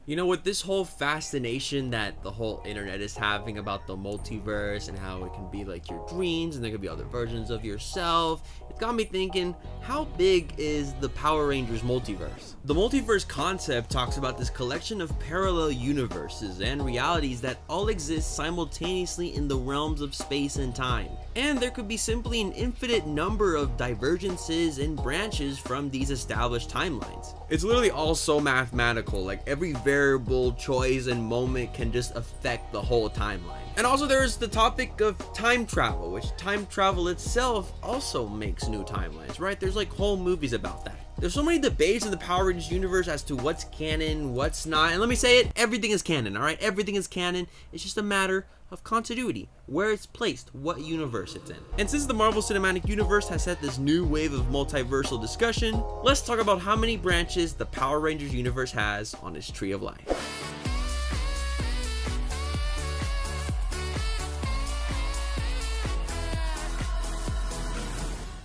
You know, with this whole fascination that the whole internet is having about the multiverse and how it can be like your dreams and there could be other versions of yourself, it got me thinking, how big is the Power Rangers multiverse? The multiverse concept talks about this collection of parallel universes and realities that all exist simultaneously in the realms of space and time. And there could be simply an infinite number of divergences and branches from these established timelines. It's literally all so mathematical, like every variable, choice, and moment can just affect the whole timeline. And also there's the topic of time travel, which time travel itself also makes new timelines, right? There's like whole movies about that. There's so many debates in the Power Rangers universe as to what's canon, what's not, and let me say it, everything is canon, alright? Everything is canon, it's just a matter of continuity, where it's placed, what universe it's in. And since the Marvel Cinematic Universe has set this new wave of multiversal discussion, let's talk about how many branches the Power Rangers universe has on its tree of life.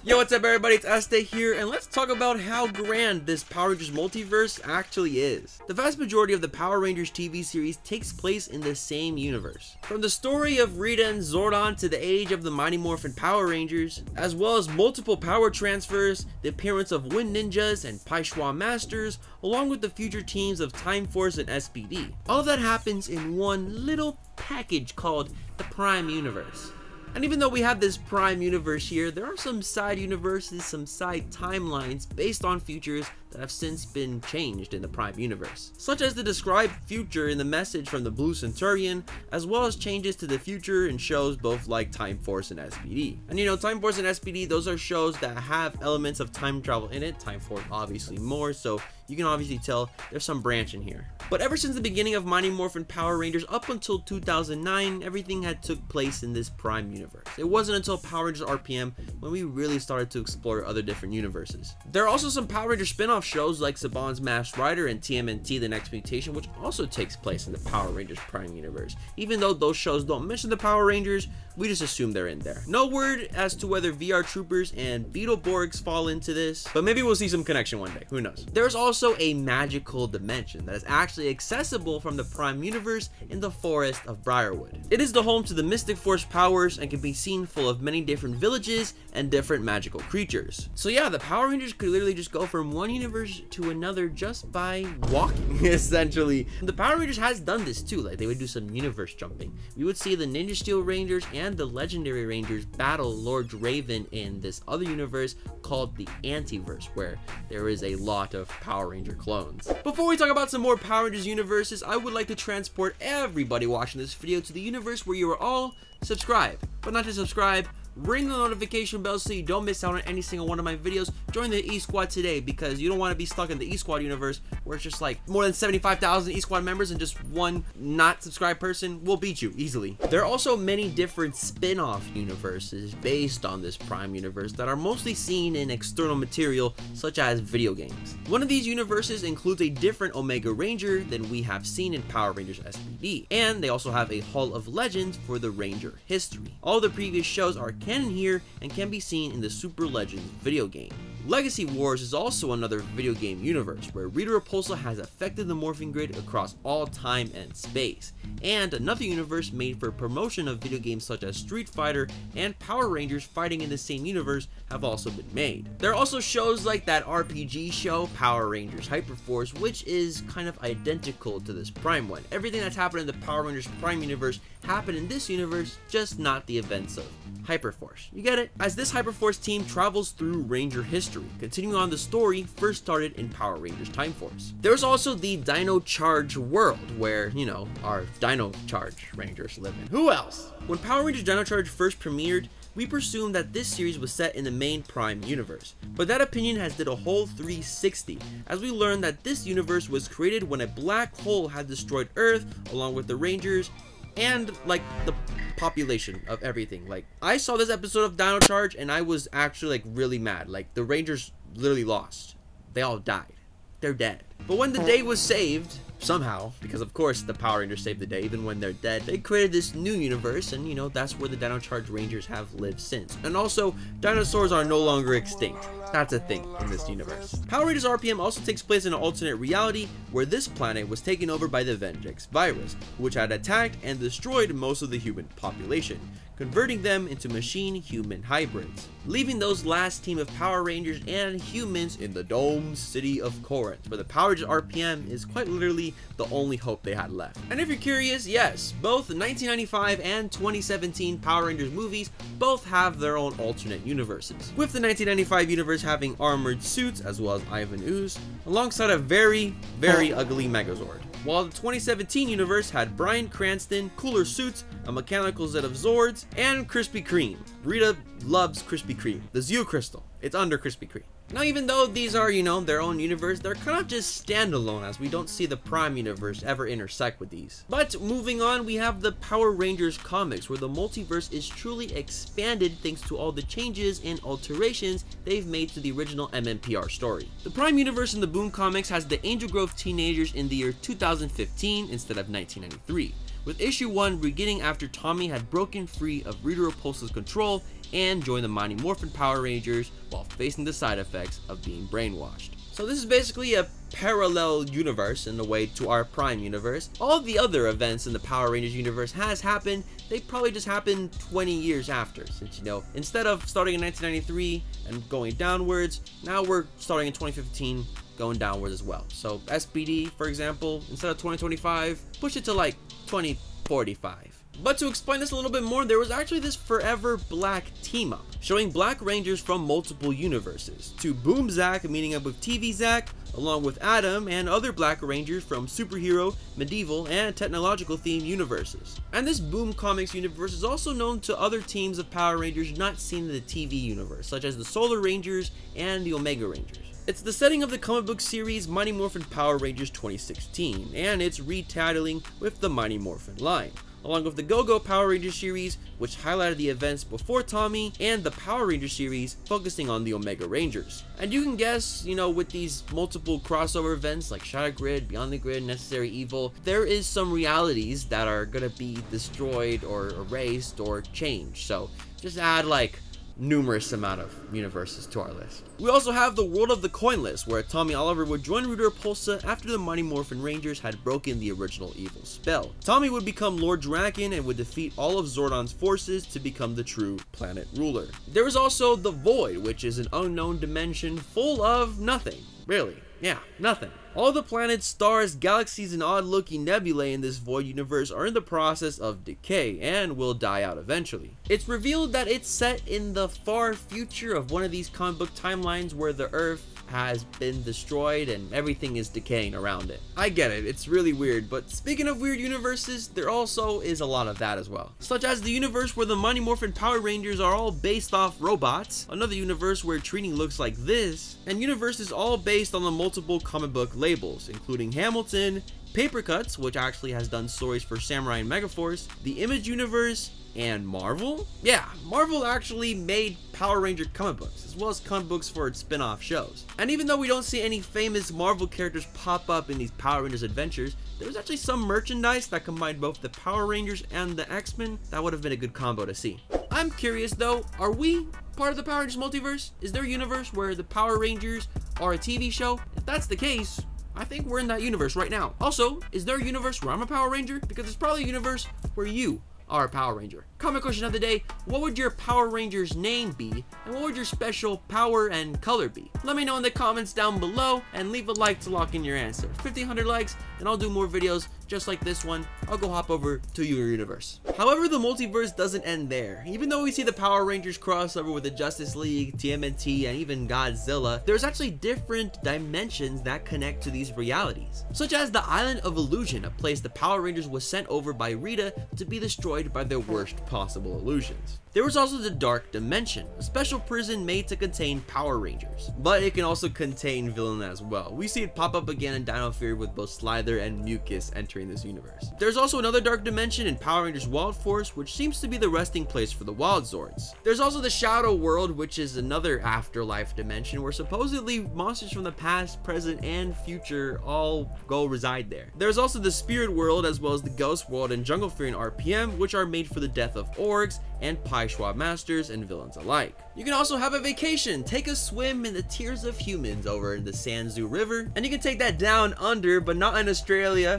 Yo, what's up everybody, it's Este here, and let's talk about how grand this Power Rangers multiverse actually is. The vast majority of the Power Rangers TV series takes place in the same universe. From the story of Rita and Zordon to the age of the Mighty Morphin Power Rangers, as well as multiple power transfers, the appearance of Wind Ninjas and Paishwa Masters, along with the future teams of Time Force and SPD. All of that happens in one little package called the Prime Universe. And even though we have this Prime Universe here, there are some side universes, some side timelines based on futures that have since been changed in the Prime Universe, such as the described future in the message from the Blue Centurion, as well as changes to the future in shows both like Time Force and SPD. And you know, Time Force and SPD, those are shows that have elements of time travel in it. Time Force obviously more, so you can obviously tell there's some branch in here. But ever since the beginning of Mighty Morphin Power Rangers up until 2009, everything had took place in this Prime Universe. It wasn't until Power Rangers RPM when we really started to explore other different universes. There are also some Power Rangers spin-off shows like Saban's Masked Rider and TMNT The Next Mutation, which also takes place in the Power Rangers Prime Universe. Even though those shows don't mention the Power Rangers, we just assume they're in there. No word as to whether VR Troopers and Beetleborgs fall into this, but maybe we'll see some connection one day, who knows. There's also a magical dimension that is actually accessible from the Prime Universe in the forest of Briarwood. It is the home to the Mystic Force powers and can be seen full of many different villages and different magical creatures. So yeah, the Power Rangers could literally just go from one universe to another just by walking, essentially. The Power Rangers has done this too, like they would do some universe jumping. We would see the Ninja Steel Rangers and the Legendary Rangers battle Lord Draven in this other universe called the Antiverse, where there is a lot of Power Ranger clones. Before we talk about some more Power Rangers universes, I would like to transport everybody watching this video to the universe where you are all subscribed. But not just subscribe, ring the notification bell so you don't miss out on any single one of my videos. Join the E-Squad today, because you don't want to be stuck in the E-Squad universe where it's just like more than 75,000 E-Squad members and just one not subscribed person will beat you easily. There are also many different spin-off universes based on this Prime Universe that are mostly seen in external material such as video games. One of these universes includes a different Omega Ranger than we have seen in Power Rangers SPD, and they also have a Hall of Legends for the Ranger history. All the previous shows are canon here and can be seen in the Super Legends video game. Legacy Wars is also another video game universe where Rita Repulsa has affected the morphing grid across all time and space, and another universe made for promotion of video games such as Street Fighter and Power Rangers fighting in the same universe have also been made. There are also shows like that RPG show Power Rangers Hyperforce, which is kind of identical to this Prime one. Everything that's happened in the Power Rangers Prime universe happened in this universe, just not the events of Hyperforce. You get it? As this Hyperforce team travels through Ranger history, continuing on the story first started in Power Rangers Time Force. There's also the Dino Charge world where, you know, our Dino Charge Rangers live in. Who else? When Power Rangers Dino Charge first premiered, we presumed that this series was set in the main Prime universe, but that opinion has did a whole 360 as we learned that this universe was created when a black hole had destroyed Earth along with the Rangers and like the population of everything. Like, I saw this episode of Dino Charge and I was actually like really mad. Like, the Rangers literally lost. They all died. They're dead. But when the day was saved, somehow, because of course the Power Rangers saved the day even when they're dead, they created this new universe, and you know, that's where the Dino Charged Rangers have lived since. And also, dinosaurs are no longer extinct. That's a thing in this universe. Power Rangers RPM also takes place in an alternate reality where this planet was taken over by the Vengex virus, which had attacked and destroyed most of the human population, converting them into machine-human hybrids, leaving those last team of Power Rangers and humans in the domed city of Corinth, where the Power Rangers RPM is quite literally the only hope they had left. And if you're curious, yes, both the 1995 and 2017 Power Rangers movies both have their own alternate universes, with the 1995 universe having armored suits as well as Ivan Ooze, alongside a very ugly Megazord, while the 2017 universe had Bryan Cranston, cooler suits, a mechanical set of Zords, and Krispy Kreme. Rita loves Krispy Kreme, the Zeo Crystal. It's under Krispy Kreme. Now, even though these are, you know, their own universe, they're kind of just standalone, as we don't see the Prime universe ever intersect with these. But moving on, we have the Power Rangers comics, where the multiverse is truly expanded thanks to all the changes and alterations they've made to the original MMPR story. The Prime universe in the Boom comics has the Angel Grove teenagers in the year 2015 instead of 1993, with issue 1 beginning after Tommy had broken free of Rita Repulsa's control and joined the Mighty Morphin Power Rangers while facing the side effects of being brainwashed. So this is basically a parallel universe in a way to our Prime universe. All the other events in the Power Rangers universe has happened, they probably just happened 20 years after, since, you know, instead of starting in 1993 and going downwards, now we're starting in 2015 going downwards as well. So SPD, for example, instead of 2025, push it to like 2045. But to explain this a little bit more, there was actually this Forever Black team up, showing Black Rangers from multiple universes, to Boom Zack meeting up with TV Zack, along with Adam and other Black Rangers from superhero, medieval, and technological themed universes. And this Boom Comics universe is also known to other teams of Power Rangers not seen in the TV universe, such as the Solar Rangers and the Omega Rangers. It's the setting of the comic book series Mighty Morphin Power Rangers 2016, and it's retitling with the Mighty Morphin line, along with the Go-Go Power Rangers series, which highlighted the events before Tommy, and the Power Rangers series focusing on the Omega Rangers. And you can guess, you know, with these multiple crossover events like Shattered Grid, Beyond the Grid, Necessary Evil, there is some realities that are gonna be destroyed or erased or changed. So just add like numerous amount of universes to our list. We also have the World of the Coinless, where Tommy Oliver would join Rita Repulsa after the Mighty Morphin Rangers had broken the original evil spell. Tommy would become Lord Draken and would defeat all of Zordon's forces to become the true planet ruler. There is also the Void, which is an unknown dimension full of nothing. Really, yeah, nothing. All the planets, stars, galaxies, and odd-looking nebulae in this Void universe are in the process of decay and will die out eventually. It's revealed that it's set in the far future of one of these comic book timelines where the Earth has been destroyed and everything is decaying around it. I get it, it's really weird, but speaking of weird universes, there also is a lot of that as well. Such as the universe where the Mighty Morphin Power Rangers are all based off robots, another universe where Trini looks like this, and universes all based on the multiple comic book labels, including Hamilton, Paper Cuts, which actually has done stories for Samurai and Megaforce, the Image universe, and Marvel? Yeah, Marvel actually made Power Ranger comic books, as well as comic books for its spin-off shows. And even though we don't see any famous Marvel characters pop up in these Power Rangers adventures, there was actually some merchandise that combined both the Power Rangers and the X-Men. That would have been a good combo to see. I'm curious though, are we part of the Power Rangers multiverse? Is there a universe where the Power Rangers are a TV show? If that's the case, I think we're in that universe right now. Also, is there a universe where I'm a Power Ranger? Because there's probably a universe where you are a Power Ranger. Comment question of the day: what would your Power Ranger's name be, and what would your special power and color be? Let me know in the comments down below, and leave a like to lock in your answer. 1,500 likes, and I'll do more videos just like this one. I'll go hop over to your universe. However, the multiverse doesn't end there. Even though we see the Power Rangers crossover with the Justice League, TMNT, and even Godzilla, there's actually different dimensions that connect to these realities, such as the Island of Illusion, a place the Power Rangers was sent over by Rita to be destroyed by their worst possible illusions. There was also the Dark Dimension, a special prison made to contain Power Rangers, but it can also contain villains as well. We see it pop up again in Dino Fury with both Slither leather and mucus entering this universe. There's also another dark dimension in Power Rangers Wild Force, which seems to be the resting place for the Wild Zords. There's also the Shadow World, which is another afterlife dimension where supposedly monsters from the past, present, and future all go reside there. There's also the Spirit World, as well as the Ghost World and Jungle Fury and RPM, which are made for the death of orcs and Pai Schwa masters and villains alike. You can also have a vacation, take a swim in the tears of humans over in the Sanzu River, and you can take that down under, but not in Australia.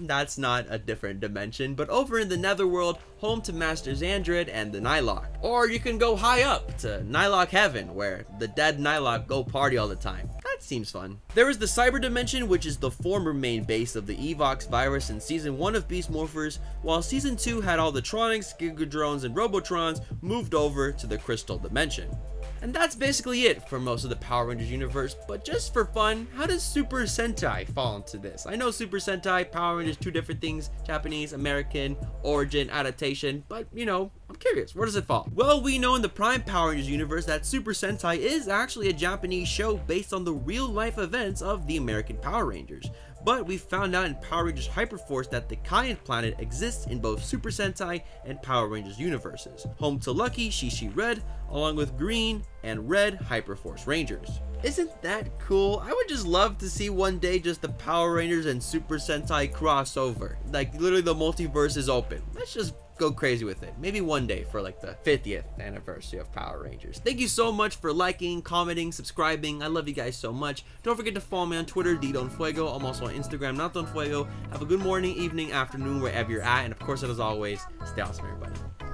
That's not a different dimension, but over in the Netherworld, home to Master Xandred and the Nylok. Or you can go high up to Nylok Heaven, where the dead Nylok go party all the time. That seems fun. There is the Cyber Dimension, which is the former main base of the Evox virus in Season 1 of Beast Morphers, while Season 2 had all the Tronics, Gigadrones, and Robotrons moved over to the Crystal Dimension. And that's basically it for most of the Power Rangers universe, but just for fun, how does Super Sentai fall into this? I know Super Sentai, Power Rangers, two different things, Japanese, American, origin, adaptation, but you know, I'm curious, where does it fall? Well, we know in the Prime Power Rangers universe that Super Sentai is actually a Japanese show based on the real life events of the American Power Rangers. But we found out in Power Rangers Hyperforce that the Cayenne planet exists in both Super Sentai and Power Rangers universes, home to Lucky, Shishi Red, along with Green and Red Hyperforce Rangers. Isn't that cool? I would just love to see one day just the Power Rangers and Super Sentai crossover. Like literally the multiverse is open. Let's just go crazy with it. Maybe one day for like the 50th anniversary of Power Rangers. Thank you so much for liking, commenting, subscribing. I love you guys so much. Don't forget to follow me on Twitter, ddonfuego. I'm also on Instagram, notdonfuego. Have a good morning, evening, afternoon, wherever you're at. And of course, as always, stay awesome, everybody.